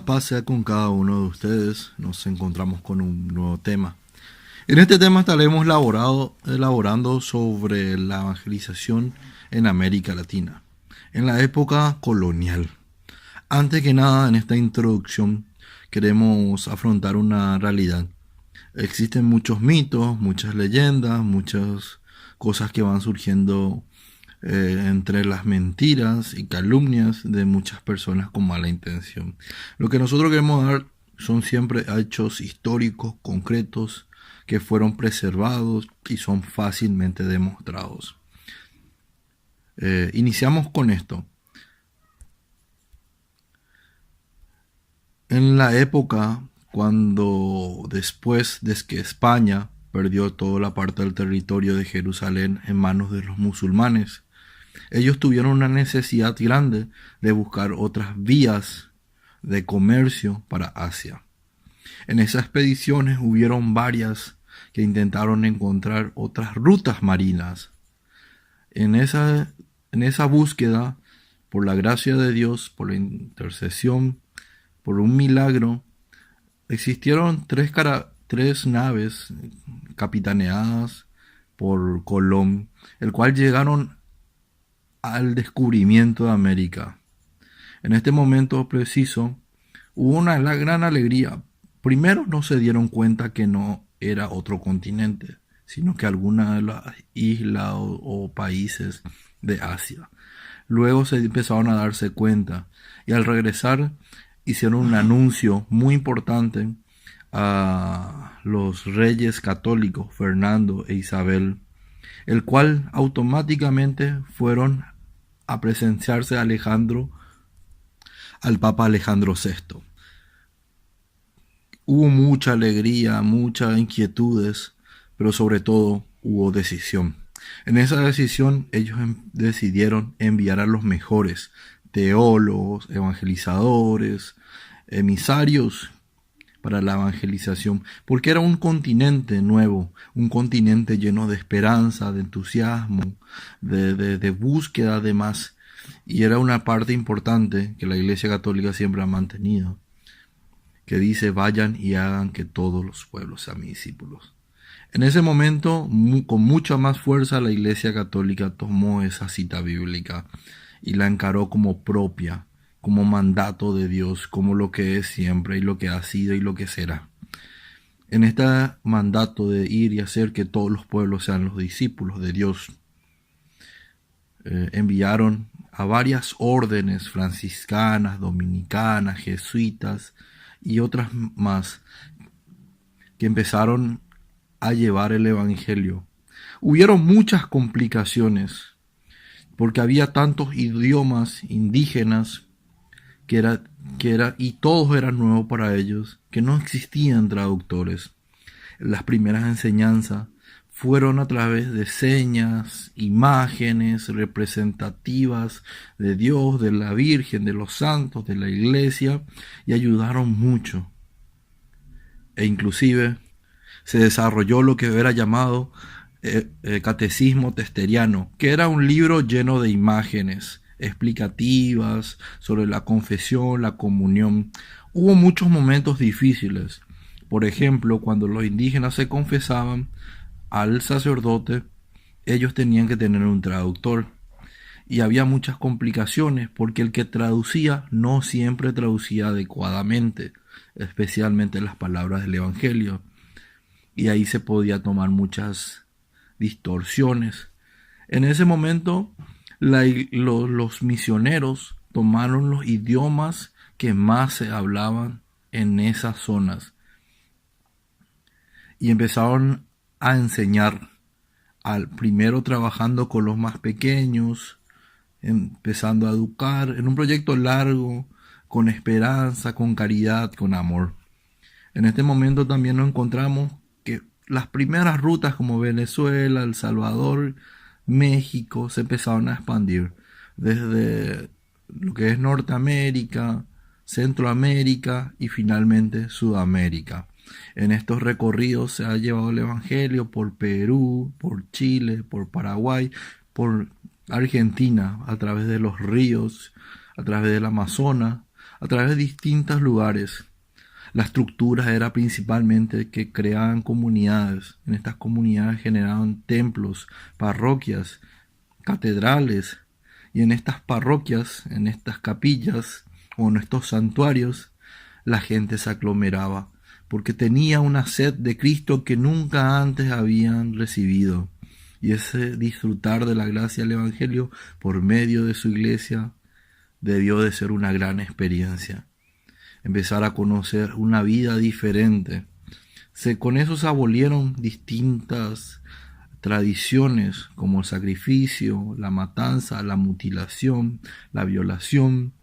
La paz sea con cada uno de ustedes. Nos encontramos con un nuevo tema. En este tema estaremos elaborando sobre la evangelización en América Latina, en la época colonial. Antes que nada, en esta introducción queremos afrontar una realidad. Existen muchos mitos, muchas leyendas, muchas cosas que van surgiendo entre las mentiras y calumnias de muchas personas con mala intención. Lo que nosotros queremos dar son siempre hechos históricos concretos que fueron preservados y son fácilmente demostrados. Iniciamos con esto. En la época cuando después de que España perdió toda la parte del territorio de Jerusalén en manos de los musulmanes, ellos tuvieron una necesidad grande de buscar otras vías de comercio para Asia. En esas expediciones hubieron varias que intentaron encontrar otras rutas marinas. En esa búsqueda, por la gracia de Dios, por la intercesión, por un milagro, existieron tres naves capitaneadas por Colón, el cual llegaron al descubrimiento de América. En este momento preciso hubo una gran alegría. Primero no se dieron cuenta que no era otro continente, sino que alguna de las islas o países de Asia. Luego se empezaron a darse cuenta y al regresar hicieron un anuncio muy importante a los reyes católicos Fernando e Isabel, el cual automáticamente fueron a presenciarse al Papa Alejandro VI. Hubo mucha alegría, muchas inquietudes, pero sobre todo hubo decisión. En esa decisión ellos decidieron enviar a los mejores teólogos, evangelizadores, emisarios para la evangelización, porque era un continente nuevo, un continente lleno de esperanza, de entusiasmo, de búsqueda de más, y era una parte importante que la Iglesia Católica siempre ha mantenido, que dice: vayan y hagan que todos los pueblos sean mis discípulos. En ese momento, con mucha más fuerza, la Iglesia Católica tomó esa cita bíblica y la encaró como propia, como mandato de Dios, como lo que es siempre y lo que ha sido y lo que será. En este mandato de ir y hacer que todos los pueblos sean los discípulos de Dios, enviaron a varias órdenes franciscanas, dominicanas, jesuitas y otras más que empezaron a llevar el evangelio. Hubieron muchas complicaciones porque había tantos idiomas indígenas y todos eran nuevos para ellos, que no existían traductores. Las primeras enseñanzas fueron a través de señas, imágenes representativas de Dios, de la Virgen, de los santos, de la Iglesia, y ayudaron mucho. E inclusive se desarrolló lo que era llamado Catecismo Testeriano, que era un libro lleno de imágenes explicativas sobre la confesión, la comunión. Hubo muchos momentos difíciles. Por ejemplo, cuando los indígenas se confesaban al sacerdote, ellos tenían que tener un traductor. Y había muchas complicaciones porque el que traducía no siempre traducía adecuadamente, especialmente las palabras del Evangelio. Y ahí se podía tomar muchas distorsiones. En ese momento, los misioneros tomaron los idiomas que más se hablaban en esas zonas y empezaron a enseñar, primero trabajando con los más pequeños, empezando a educar en un proyecto largo, con esperanza, con caridad, con amor. En este momento también nos encontramos que las primeras rutas como Venezuela, El Salvador, México se empezaron a expandir desde lo que es Norteamérica, Centroamérica y finalmente Sudamérica. En estos recorridos se ha llevado el Evangelio por Perú, por Chile, por Paraguay, por Argentina, a través de los ríos, a través del Amazonas, a través de distintos lugares. La estructura era principalmente que creaban comunidades. En estas comunidades generaban templos, parroquias, catedrales. Y en estas parroquias, en estas capillas o en estos santuarios, la gente se aglomeraba porque tenía una sed de Cristo que nunca antes habían recibido. Y ese disfrutar de la gracia del Evangelio por medio de su iglesia debió de ser una gran experiencia. Empezar a conocer una vida diferente. Con eso se abolieron distintas tradiciones como el sacrificio, la matanza, la mutilación, la violación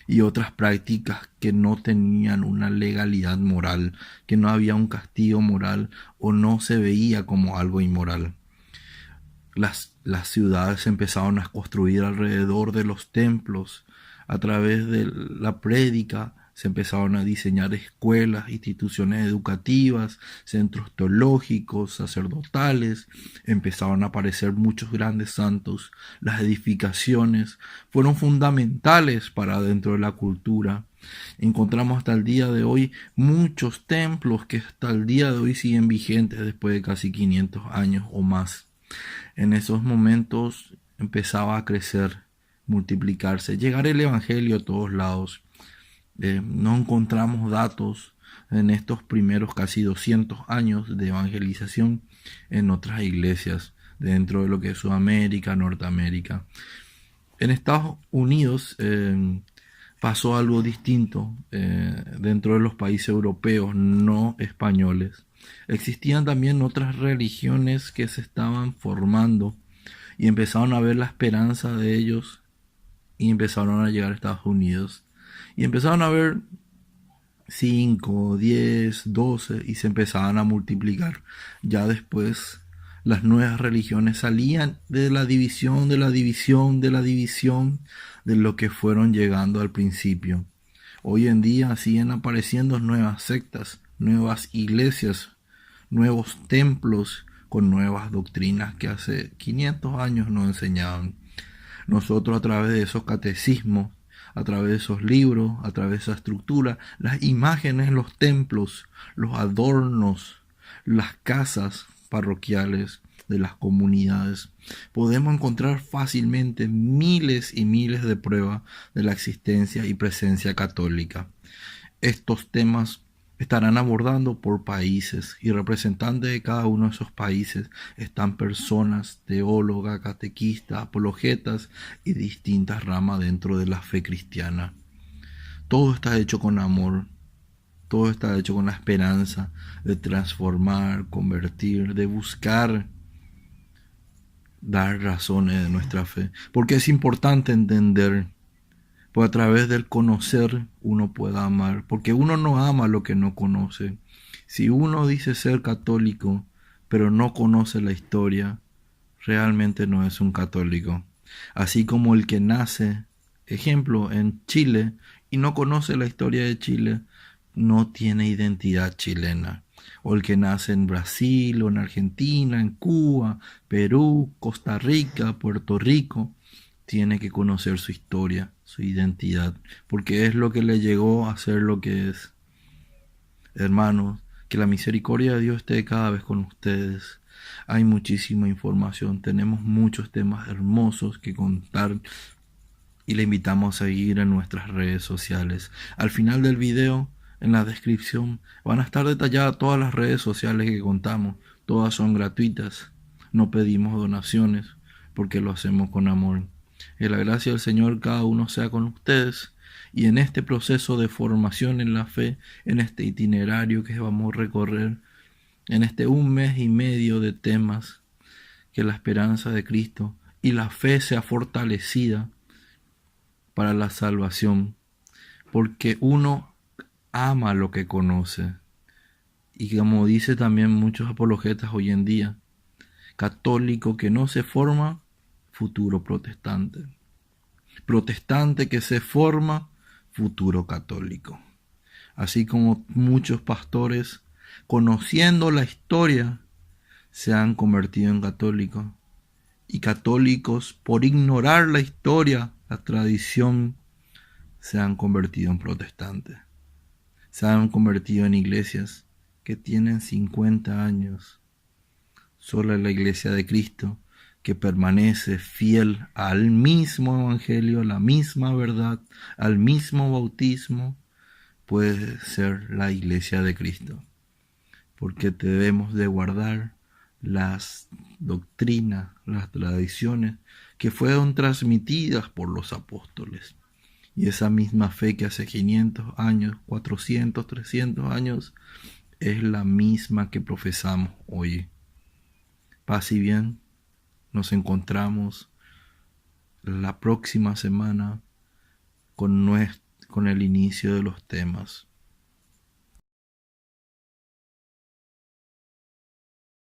y otras prácticas que no tenían una legalidad moral, que no había un castigo moral o no se veía como algo inmoral. Las ciudades se empezaron a construir alrededor de los templos. A través de la prédica se empezaron a diseñar escuelas, instituciones educativas, centros teológicos, sacerdotales. Empezaron a aparecer muchos grandes santos. Las edificaciones fueron fundamentales para dentro de la cultura. Encontramos hasta el día de hoy muchos templos que hasta el día de hoy siguen vigentes después de casi 500 años o más. En esos momentos empezaba a crecer, multiplicarse, llegar el evangelio a todos lados. No encontramos datos en estos primeros casi 200 años de evangelización en otras iglesias dentro de lo que es Sudamérica, Norteamérica. En Estados Unidos pasó algo distinto dentro de los países europeos no españoles. Existían también otras religiones que se estaban formando y empezaron a ver la esperanza de ellos y empezaron a llegar a Estados Unidos y empezaron a ver 5, 10, 12 y se empezaban a multiplicar. Ya después las nuevas religiones salían de la división, de lo que fueron llegando al principio. Hoy en día siguen apareciendo nuevas sectas, nuevas iglesias, nuevos templos con nuevas doctrinas que hace 500 años nos enseñaban. Nosotros a través de esos catecismos, a través de esos libros, a través de esa estructura, las imágenes, los templos, los adornos, las casas parroquiales de las comunidades, podemos encontrar fácilmente miles y miles de pruebas de la existencia y presencia católica. Estos temas estarán abordando por países y representantes de cada uno de esos países están personas, teólogas, catequistas, apologetas y distintas ramas dentro de la fe cristiana. Todo está hecho con amor, todo está hecho con la esperanza de transformar, convertir, de buscar dar razones de nuestra fe, porque es importante entender. Pues a través del conocer uno puede amar, porque uno no ama lo que no conoce. Si uno dice ser católico, pero no conoce la historia, realmente no es un católico. Así como el que nace, ejemplo, en Chile, y no conoce la historia de Chile, no tiene identidad chilena. O el que nace en Brasil, o en Argentina, en Cuba, Perú, Costa Rica, Puerto Rico, tiene que conocer su historia, su identidad, porque es lo que le llegó a ser lo que es. Hermanos, que la misericordia de Dios esté cada vez con ustedes. Hay muchísima información, tenemos muchos temas hermosos que contar y le invitamos a seguir en nuestras redes sociales. Al final del video, en la descripción, van a estar detalladas todas las redes sociales que contamos. Todas son gratuitas, no pedimos donaciones porque lo hacemos con amor. Que la gracia del Señor cada uno sea con ustedes y en este proceso de formación en la fe, en este itinerario que vamos a recorrer, en este 1 mes y medio de temas, que la esperanza de Cristo y la fe sea fortalecida para la salvación, porque uno ama lo que conoce y como dice también muchos apologetas hoy en día, católico que no se forma, futuro protestante. Protestante que se forma, futuro católico. Así como muchos pastores, conociendo la historia, se han convertido en católicos. Y católicos, por ignorar la historia, la tradición, se han convertido en protestantes. Se han convertido en iglesias que tienen 50 años. Solo la Iglesia de Cristo, que permanece fiel al mismo evangelio, a la misma verdad, al mismo bautismo, puede ser la Iglesia de Cristo. Porque debemos de guardar las doctrinas, las tradiciones que fueron transmitidas por los apóstoles. Y esa misma fe que hace 500 años, 400, 300 años, es la misma que profesamos hoy. Paz y bien, nos encontramos la próxima semana con el inicio de los temas.